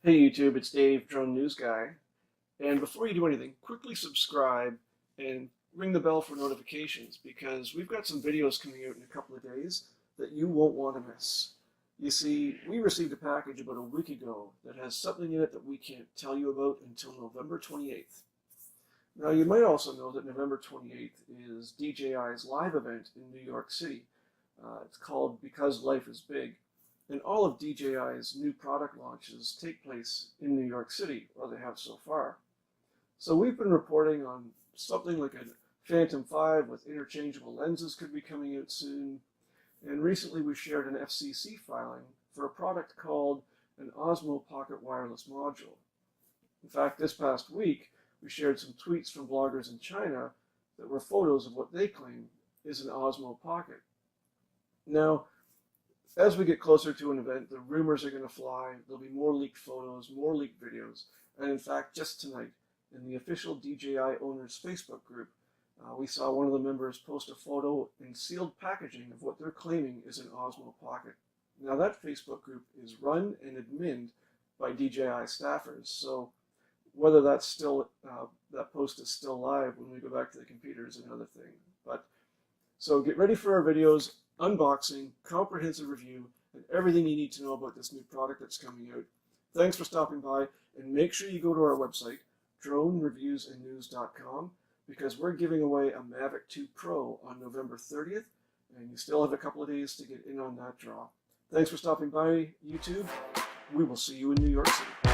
Hey YouTube, it's Dave, Drone News Guy. And before you do anything, quickly subscribe and ring the bell for notifications because we've got some videos coming out in a couple of days that you won't want to miss. You see, we received a package about a week ago that has something in it that we can't tell you about until November 28th. Now you might also know that November 28th is DJI's live event in New York City. It's called Because Life is Big. And all of DJI's new product launches take place in New York City, or they have so far. So we've been reporting on something like a Phantom 5 with interchangeable lenses could be coming out soon. And recently we shared an FCC filing for a product called an Osmo Pocket Wireless Module. In fact, this past week we shared some tweets from bloggers in China that were photos of what they claim is an Osmo Pocket. Now, as we get closer to an event, the rumors are going to fly. There'll be more leaked photos, more leaked videos. And in fact, just tonight, in the official DJI owners Facebook group, we saw one of the members post a photo in sealed packaging of what they're claiming is an Osmo Pocket. Now that Facebook group is run and adminned by DJI staffers, so whether that's still that post is still live when we go back to the computer is another thing. So get ready for our videos. Unboxing, comprehensive review, and everything you need to know about this new product that's coming out. Thanks for stopping by, and make sure you go to our website, dronereviewsandnews.com, because we're giving away a Mavic 2 Pro on November 30th, and you still have a couple of days to get in on that draw. Thanks for stopping by, YouTube. We will see you in New York City.